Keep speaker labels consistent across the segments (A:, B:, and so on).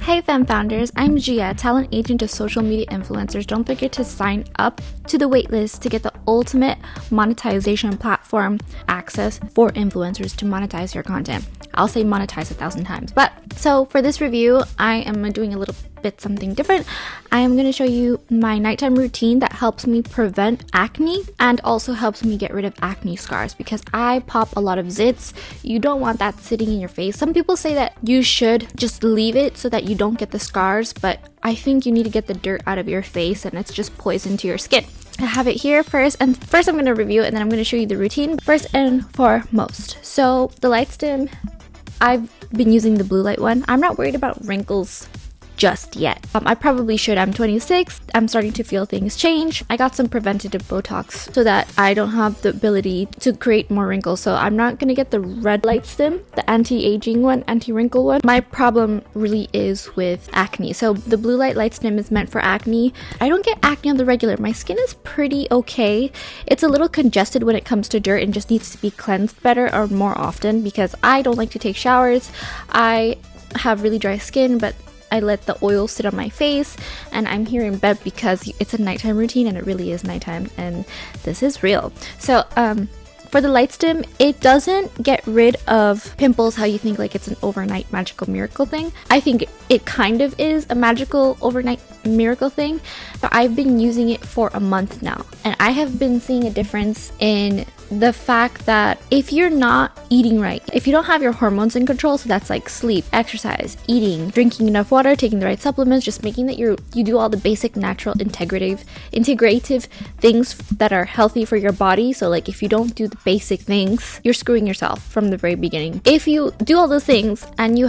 A: Hey femme founders, I'm Gia, talent agent to social media influencers. Don't forget to sign up to the waitlist to get the ultimate monetization platform access for influencers to monetize your content. I'll say monetize 1,000 times. But so for this review, I am doing a little bit something different. I am going to show you my nighttime routine that helps me prevent acne and also helps me get rid of acne scars because I pop a lot of zits. You don't want that sitting in your face. Some people say that you should just leave it so that you don't get the scars, but I think you need to get the dirt out of your face and it's just poison to your skin. I have it here first I'm going to review it and then I'm going to show you the routine. First and foremost, so the Lightstim, I've been using the blue light one. I'm not worried about wrinkles just yet. I probably should. I'm 26. I'm starting to feel things change. I got some preventative Botox so that I don't have the ability to create more wrinkles. So I'm not going to get the red Lightstim, the anti-aging one, anti-wrinkle one. My problem really is with acne. So the blue light Lightstim is meant for acne. I don't get acne on the regular. My skin is pretty okay. It's a little congested when it comes to dirt and just needs to be cleansed better or more often because I don't like to take showers. I have really dry skin, but I let the oil sit on my face and I'm here in bed because it's a nighttime routine and it really is nighttime and this is real. So for the Lightstim, it doesn't get rid of pimples how you think like it's an overnight magical miracle thing. I think it kind of is a magical overnight miracle thing, but I've been using it for a month now and I have been seeing a difference in the fact that if you're not eating right, if you don't have your hormones in control, so that's like sleep, exercise, eating, drinking enough water, taking the right supplements, just making that you do all the basic natural integrative things that are healthy for your body. So like if you don't do the basic things, you're screwing yourself from the very beginning. If you do all those things and you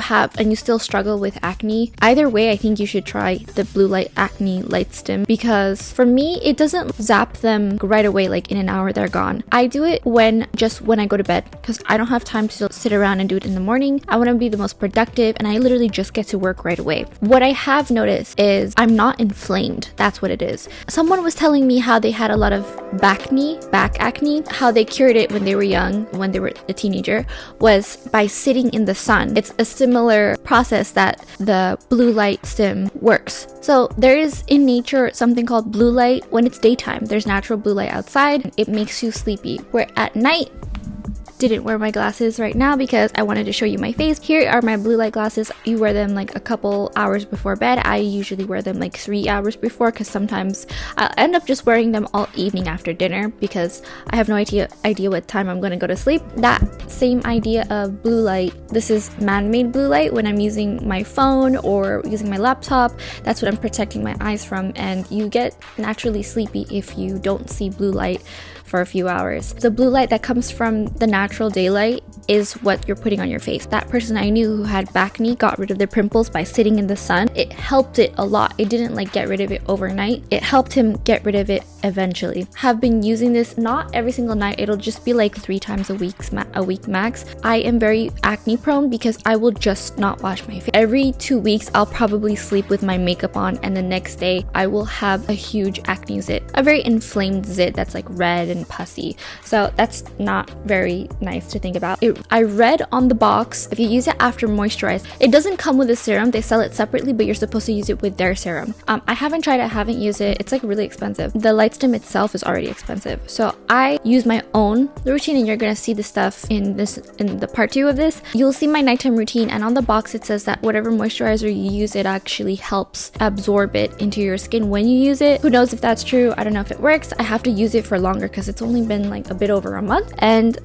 A: still struggle with acne, either way I think you should try the blue light acne Lightstim because for me it doesn't zap them right away, like in an hour they're gone. I do it when I go to bed because I don't have time to sit around and do it in the morning. I want to be the most productive and I literally just get to work right away. What I have noticed is I'm not inflamed. That's what it is. Someone was telling me how they had a lot of back acne, how they cured it when they were young, when they were a teenager, was by sitting in the sun. It's a similar process that the blue Lightstim works. So there is in nature something called blue light when it's daytime. There's natural blue light outside. It makes you sleepy. Where at night, didn't wear my glasses right now because I wanted to show you my face. Here are my blue light glasses. You wear them like a couple hours before bed. I usually wear them like 3 hours before because sometimes I'll end up just wearing them all evening after dinner because I have no idea what time I'm going to go to sleep. That same idea of blue light, this is man-made blue light when I'm using my phone or using my laptop. That's what I'm protecting my eyes from, and you get naturally sleepy if you don't see blue light for a few hours. The blue light that comes from the natural daylight is what you're putting on your face. That person I knew who had acne got rid of their pimples by sitting in the sun. It helped it a lot. It didn't like get rid of it overnight. It helped him get rid of it eventually. Have been using this not every single night. It'll just be like 3 times a week max. I am very acne prone because I will just not wash my face. Every 2 weeks I'll probably sleep with my makeup on and the next day I will have a huge acne zit, a very inflamed zit that's like red and pussy. So that's not very nice to think about. I read on the box if you use it after moisturize, it doesn't come with a serum. They sell it separately, but you're supposed to use it with their serum. I haven't tried it, I haven't used it. It's like really expensive. The Lightstim itself is already expensive. So I use my own routine and you're gonna see the stuff in the part 2 of this. You'll see my nighttime routine and on the box it says that whatever moisturizer you use, it actually helps absorb it into your skin when you use it. Who knows if that's true? I don't know if it works. I have to use it for longer because it's only been like a bit over a month. And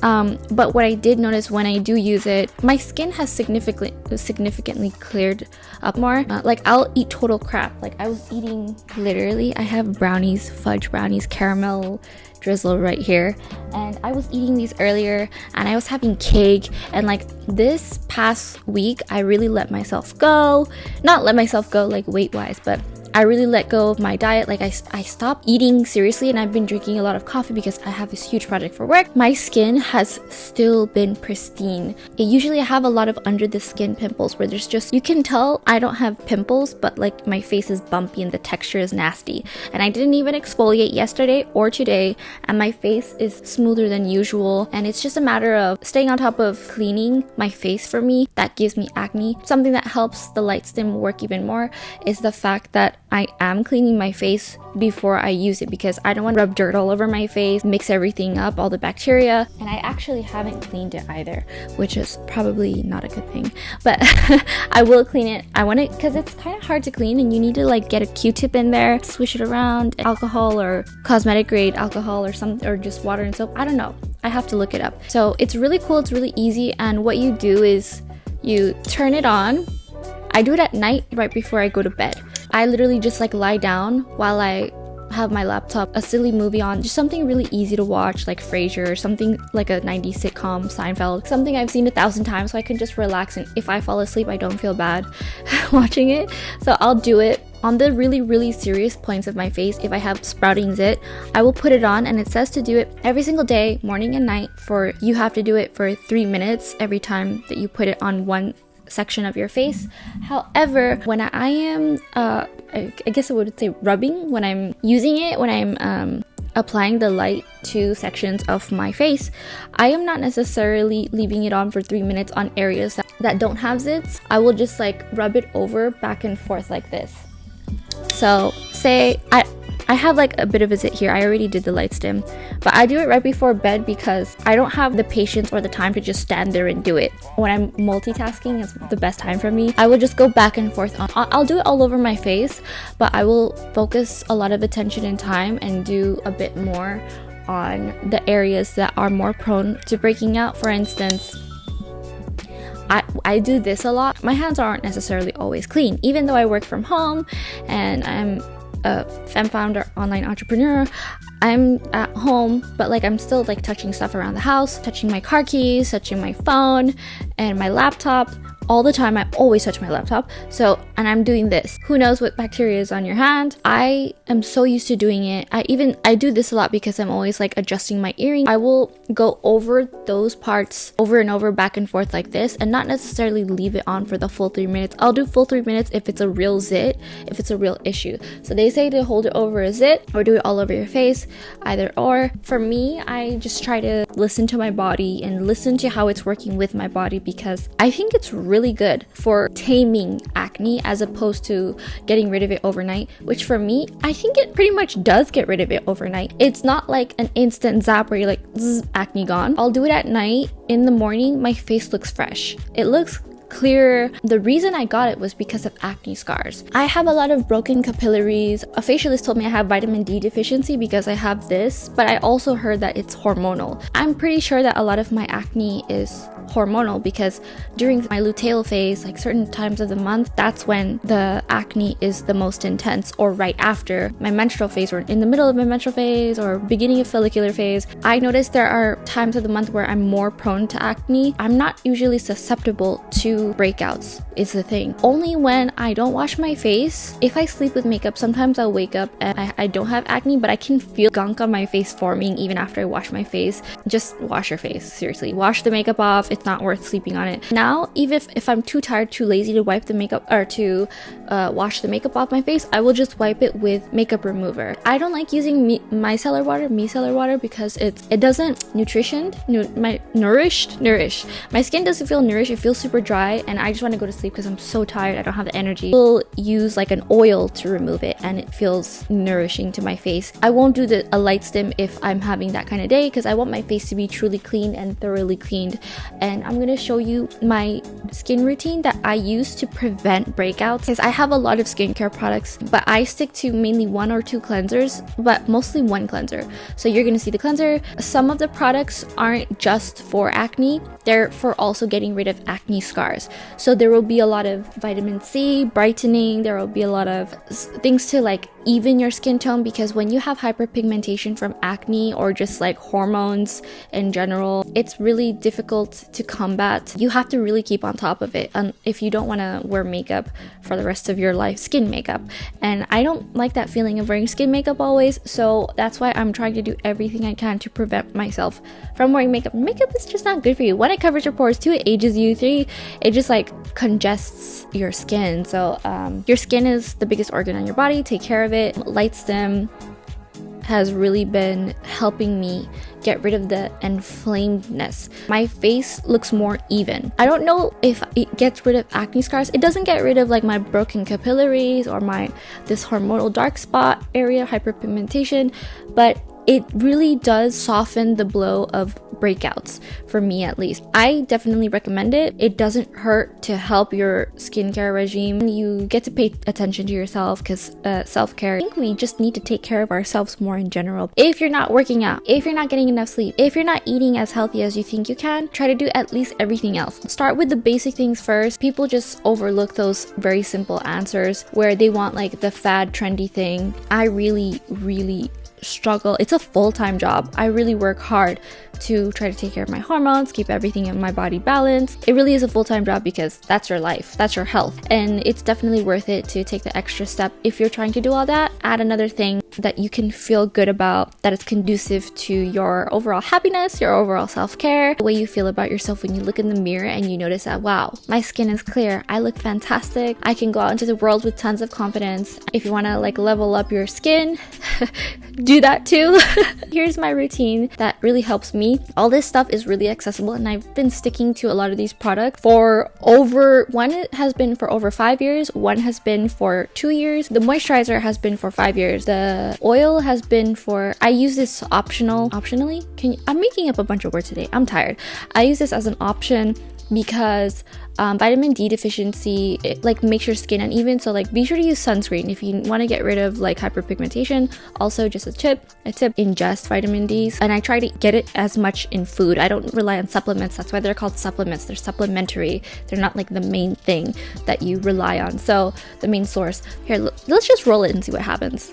A: but what I did notice when I do use it, my skin has significantly cleared up more. Like I'll eat total crap. Like I was eating, literally I have brownies, fudge brownies, caramel drizzle right here, and I was eating these earlier and I was having cake, and like this past week I really let myself go, not let myself go like weight wise, but I really let go of my diet. Like I stopped eating seriously, and I've been drinking a lot of coffee because I have this huge project for work. My skin has still been pristine. Usually I have a lot of under the skin pimples where there's just, you can tell I don't have pimples, but like my face is bumpy and the texture is nasty. And I didn't even exfoliate yesterday or today, and my face is smoother than usual. And it's just a matter of staying on top of cleaning my face. For me, that gives me acne. Something that helps the Lightstim work even more is the fact that I am cleaning my face before I use it, because I don't want to rub dirt all over my face, mix everything up, all the bacteria. And I actually haven't cleaned it either, which is probably not a good thing, but I will clean it. I want it because it's kind of hard to clean, and you need to like get a Q-tip in there, swish it around, alcohol or cosmetic grade alcohol or something, or just water and soap. I don't know. I have to look it up. So it's really cool. It's really easy. And what you do is you turn it on. I do it at night right before I go to bed. I literally just like lie down while I have my laptop, a silly movie on, just something really easy to watch, like Frasier, or something like a 90s sitcom, Seinfeld, something I've seen 1,000 times, so I can just relax, and if I fall asleep I don't feel bad watching it. So I'll do it on the really serious points of my face. If I have sprouting zit, I will put it on, and it says to do it every single day, morning and night. For you have to do it for 3 minutes every time that you put it on one section of your face. However, when I am I guess I would say rubbing, when I'm using it, when I'm applying the light to sections of my face, I am not necessarily leaving it on for 3 minutes on areas that don't have zits. I will just like rub it over back and forth like this. So say I have like a bit of a zit here. I already did the Lightstim, but I do it right before bed because I don't have the patience or the time to just stand there and do it. When I'm multitasking, it's the best time for me. I will just go back and forth. I'll do it all over my face, but I will focus a lot of attention and time and do a bit more on the areas that are more prone to breaking out. For instance, I do this a lot. My hands aren't necessarily always clean, even though I work from home and I'm a femme founder, online entrepreneur. I'm at home, but like I'm still like touching stuff around the house, touching my car keys, touching my phone and my laptop all the time. I always touch my laptop. So, and I'm doing this. Who knows what bacteria is on your hand? I am so used to doing it. I do this a lot because I'm always like adjusting my earring. I will go over those parts over and over, back and forth like this, and not necessarily leave it on for the full 3 minutes. I'll do full 3 minutes if it's a real zit, if it's a real issue. So they say to hold it over a zit or do it all over your face, either or. For me, I just try to listen to my body and listen to how it's working with my body, because I think it's really good for taming acne as opposed to getting rid of it overnight, which for me, I think it pretty much does get rid of it overnight. It's not like an instant zap where you're like, zzz, acne gone. I'll do it at night. In the morning, my face looks fresh. It looks clearer. The reason I got it was because of acne scars. I have a lot of broken capillaries. A facialist told me I have vitamin D deficiency because I have this, but I also heard that it's hormonal. I'm pretty sure that a lot of my acne is hormonal because during my luteal phase, like certain times of the month, that's when the acne is the most intense, or right after my menstrual phase, or in the middle of my menstrual phase, or beginning of follicular phase. I noticed there are times of the month where I'm more prone to acne. I'm not usually susceptible to breakouts, is the thing. Only when I don't wash my face. If I sleep with makeup, sometimes I'll wake up and I don't have acne, but I can feel gunk on my face forming even after I wash my face. Just wash your face, seriously. Wash the makeup off. It's not worth sleeping on it. Now, even if I'm too tired, too lazy to wipe the makeup or to wash the makeup off my face, I will just wipe it with makeup remover. I don't like using micellar water because it doesn't nourish. My skin doesn't feel nourished. It feels super dry, and I just want to go to sleep because I'm so tired. I don't have the energy. I'll use like an oil to remove it, and it feels nourishing to my face. I won't do a Lightstim if I'm having that kind of day, because I want my face to be truly clean and thoroughly cleaned. And I'm gonna show you my skin routine that I use to prevent breakouts, because I have a lot of skincare products, but I stick to mainly 1 or 2 cleansers, but mostly 1 cleanser. So you're gonna see the cleanser. Some of the products aren't just for acne, they're for also getting rid of acne scars. So there will be a lot of vitamin C, brightening, there will be a lot of things to like even your skin tone, because when you have hyperpigmentation from acne or just like hormones in general, it's really difficult to combat. You have to really keep on top of it, and if you don't want to wear makeup for the rest of your life, skin makeup. And I don't like that feeling of wearing skin makeup always, so that's why I'm trying to do everything I can to prevent myself from wearing makeup. Makeup is just not good for you. One, it covers your pores. Two, it ages you. Three, it just like congests your skin. So your skin is the biggest organ on your body. Take care of it. Lightstim has really been helping me get rid of the inflamedness. My face looks more even. I don't know if it gets rid of acne scars. It doesn't get rid of like my broken capillaries or this hormonal dark spot area, hyperpigmentation, but it really does soften the blow of breakouts, for me at least. I definitely recommend it. It doesn't hurt to help your skincare regime. You get to pay attention to yourself, because self-care, I think we just need to take care of ourselves more in general. If you're not working out, if you're not getting enough sleep, if you're not eating as healthy as you think you can, try to do at least everything else. Start with the basic things first. People just overlook those very simple answers where they want like the fad trendy thing. I really struggle. It's a full-time job. I really work hard to try to take care of my hormones, keep everything in my body balanced. It really is a full-time job, because that's your life, that's your health, and it's definitely worth it to take the extra step. If you're trying to do all that, add another thing that you can feel good about, that is conducive to your overall happiness, your overall self-care, the way you feel about yourself when you look in the mirror and you notice that, wow, my skin is clear, I look fantastic, I can go out into the world with tons of confidence. If you want to like level up your skin, do that too. Here's my routine that really helps me. All this stuff is really accessible, and I've been sticking to a lot of these products for one has been for over 5 years, one has been for 2 years. The moisturizer has been for 5 years. The oil has been for, I use this optionally. I'm making up a bunch of words today. I'm tired. I use this as an option because vitamin D deficiency, it like makes your skin uneven, so like be sure to use sunscreen if you want to get rid of like hyperpigmentation. Also, just a tip, ingest vitamin D's, and I try to get it as much in food. I don't rely on supplements. That's why they're called supplements. They're supplementary. They're not like the main thing that you rely on. So the main source. Here, let's just roll it and see what happens.